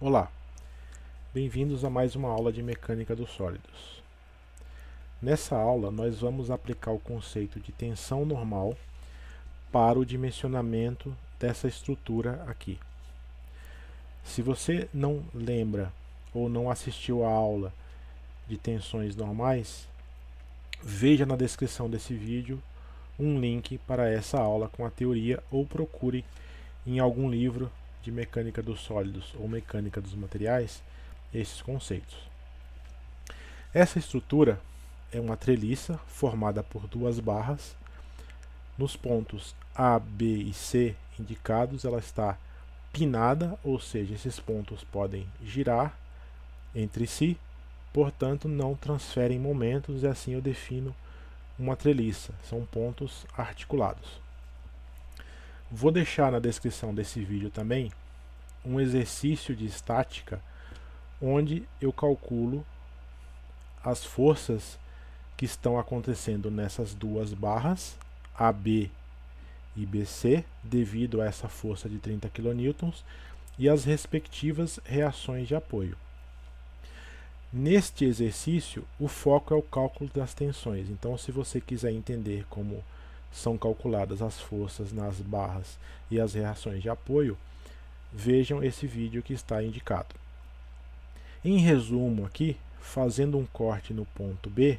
Olá, bem-vindos a mais uma aula de mecânica dos sólidos. Nessa aula, nós vamos aplicar o conceito de tensão normal para o dimensionamento dessa estrutura aqui. Se você não lembra ou não assistiu a aula de tensões normais, veja na descrição desse vídeo um link para essa aula com a teoria ou procure em algum livro de mecânica dos sólidos ou mecânica dos materiais esses conceitos. Essa estrutura é uma treliça formada por duas barras. Nos pontos A, B e C indicados, ela está pinada, ou seja, esses pontos podem girar entre si, portanto não transferem momentos e assim eu defino uma treliça, são pontos articulados. Vou deixar na descrição desse vídeo também um exercício de estática onde eu calculo as forças que estão acontecendo nessas duas barras, AB e BC, devido a essa força de 30 kN e as respectivas reações de apoio. Neste exercício, o foco é o cálculo das tensões. Então, se você quiser entender como são calculadas as forças nas barras e as reações de apoio, vejam esse vídeo que está indicado. Em resumo aqui, fazendo um corte no ponto B,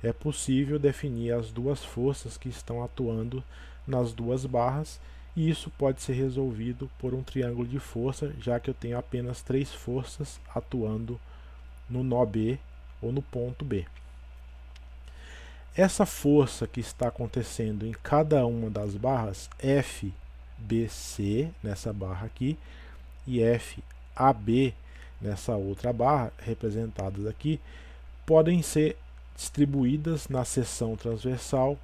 é possível definir as duas forças que estão atuando nas duas barras, e isso pode ser resolvido por um triângulo de força, já que eu tenho apenas três forças atuando no nó B ou no ponto B. Essa força que está acontecendo em cada uma das barras, FBC, nessa barra aqui, e FAB, nessa outra barra, representadas aqui, podem ser distribuídas na seção transversal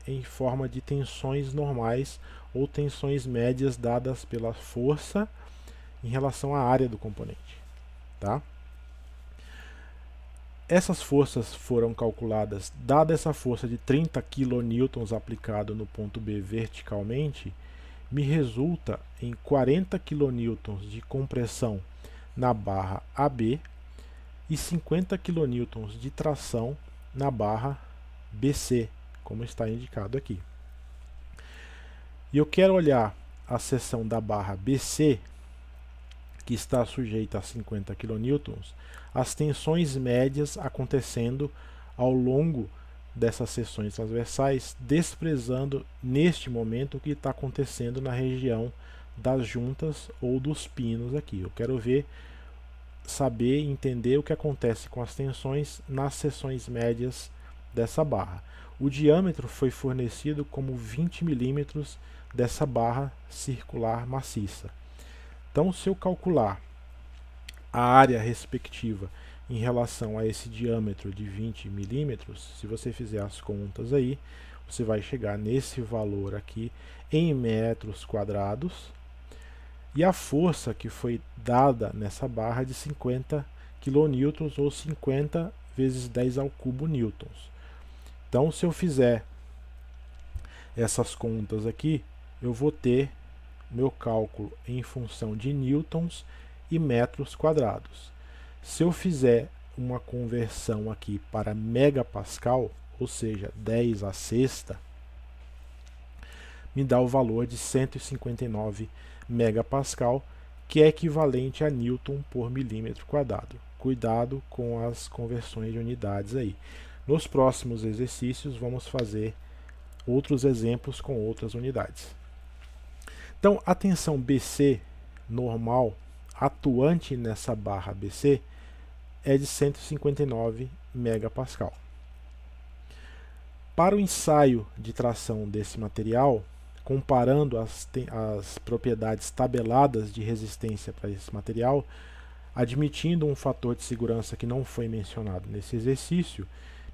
em forma de tensões normais ou tensões médias dadas pela força em relação à área do componente. Tá? Essas forças foram calculadas, dada essa força de 30 kN aplicado no ponto B verticalmente, me resulta em 40 kN de compressão na barra AB e 50 kN de tração na barra BC, como está indicado aqui. E eu quero olhar a seção da barra BC, que está sujeita a 50 kN, as tensões médias acontecendo ao longo dessas seções transversais, desprezando neste momento o que está acontecendo na região das juntas ou dos pinos aqui. Eu quero saber e entender o que acontece com as tensões nas seções médias dessa barra. O diâmetro foi fornecido como 20 milímetros dessa barra circular maciça. Então, se eu calcular a área respectiva em relação a esse diâmetro de 20 milímetros, se você fizer as contas aí, você vai chegar nesse valor aqui em metros quadrados, e a força que foi dada nessa barra é de 50 kN ou 50 vezes 10 ao cubo newtons. Então, se eu fizer essas contas aqui, eu vou ter meu cálculo em função de newtons e metros quadrados. Se eu fizer uma conversão aqui para megapascal, ou seja, 10 à sexta, me dá o valor de 159 megapascal, que é equivalente a newton por milímetro quadrado. Cuidado com as conversões de unidades aí. Nos próximos exercícios vamos fazer outros exemplos com outras unidades. Então, a tensão BC normal atuante nessa barra BC é de 159 megapascal. Para o ensaio de tração desse material, comparando as propriedades tabeladas de resistência para esse material, admitindo um fator de segurança que não foi mencionado nesse exercício,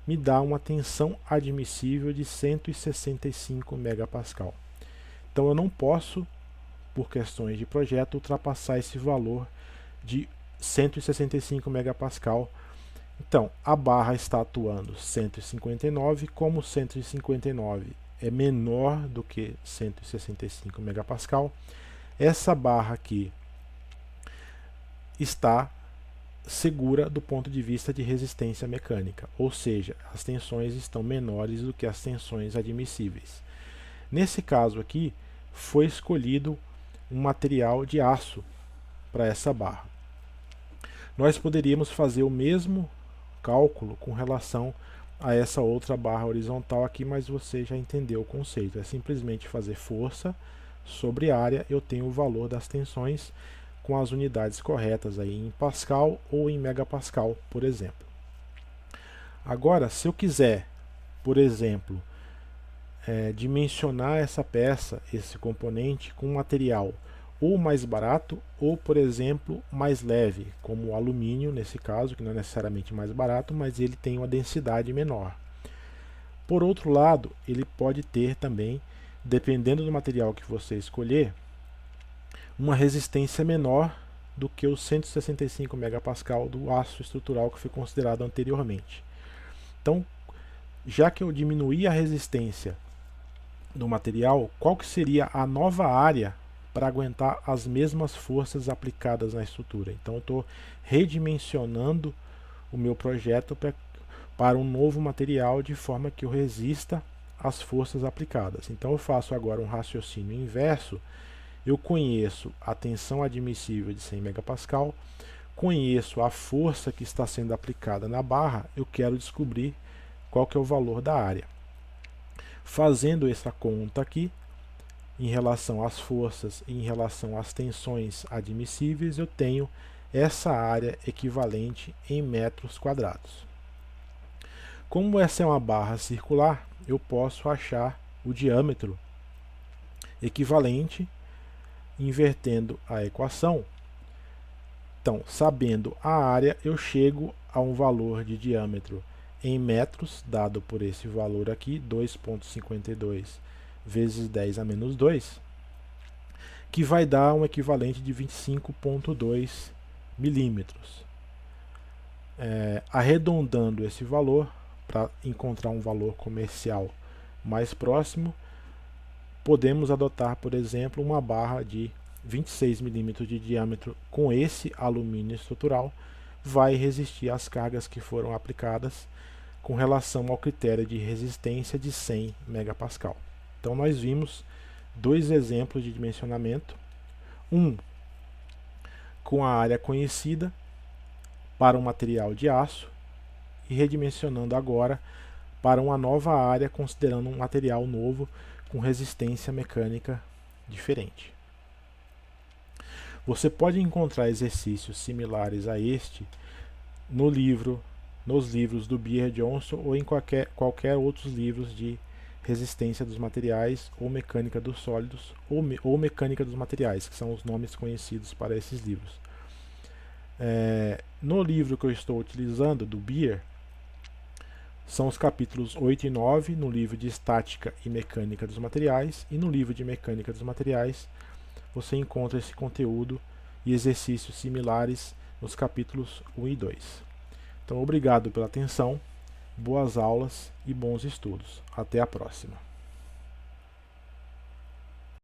me dá uma tensão admissível de 165 megapascal. Então eu não posso, por questões de projeto, ultrapassar esse valor de 165 megapascal. Então, a barra está atuando 159, como 159 é menor do que 165 megapascal, essa barra aqui está segura do ponto de vista de resistência mecânica, ou seja, as tensões estão menores do que as tensões admissíveis. Nesse caso aqui, foi escolhido um material de aço para essa barra. Nós poderíamos fazer o mesmo cálculo com relação a essa outra barra horizontal aqui, mas você já entendeu o conceito. É simplesmente fazer força sobre área, eu tenho o valor das tensões com as unidades corretas aí em Pascal ou em Megapascal, por exemplo. Agora, se eu quiser, por exemplo, dimensionar essa peça, esse componente, com um material ou mais barato ou, por exemplo, mais leve, como o alumínio, nesse caso, que não é necessariamente mais barato, mas ele tem uma densidade menor. Por outro lado, ele pode ter também, dependendo do material que você escolher, uma resistência menor do que os 165 megapascal do aço estrutural que foi considerado anteriormente. Então, já que eu diminuí a resistência do material, qual que seria a nova área para aguentar as mesmas forças aplicadas na estrutura? Então, eu estou redimensionando o meu projeto para um novo material de forma que eu resista às forças aplicadas. Então, eu faço agora um raciocínio inverso. Eu conheço a tensão admissível de 100 megapascal, conheço a força que está sendo aplicada na barra, eu quero descobrir qual que é o valor da área. Fazendo essa conta aqui, em relação às forças e em relação às tensões admissíveis, eu tenho essa área equivalente em metros quadrados. Como essa é uma barra circular, eu posso achar o diâmetro equivalente invertendo a equação. Então, sabendo a área, eu chego a um valor de diâmetro em metros, dado por esse valor aqui, 2,52 vezes 10 a menos 2, que vai dar um equivalente de 25,2 milímetros. Arredondando esse valor, para encontrar um valor comercial mais próximo, podemos adotar, por exemplo, uma barra de 26 milímetros de diâmetro com esse alumínio estrutural, vai resistir às cargas que foram aplicadas com relação ao critério de resistência de 100 megapascal. Então nós vimos dois exemplos de dimensionamento, um com a área conhecida para um material de aço e redimensionando agora para uma nova área considerando um material novo com resistência mecânica diferente. Você pode encontrar exercícios similares a este nos livros do Beer Johnson ou em qualquer outros livros de resistência dos materiais ou mecânica dos sólidos ou mecânica dos materiais, que são os nomes conhecidos para esses livros. No livro que eu estou utilizando, do Beer, são os capítulos 8 e 9, no livro de Estática e Mecânica dos Materiais, e no livro de Mecânica dos Materiais você encontra esse conteúdo e exercícios similares nos capítulos 1 e 2. Então, obrigado pela atenção, boas aulas e bons estudos. Até a próxima.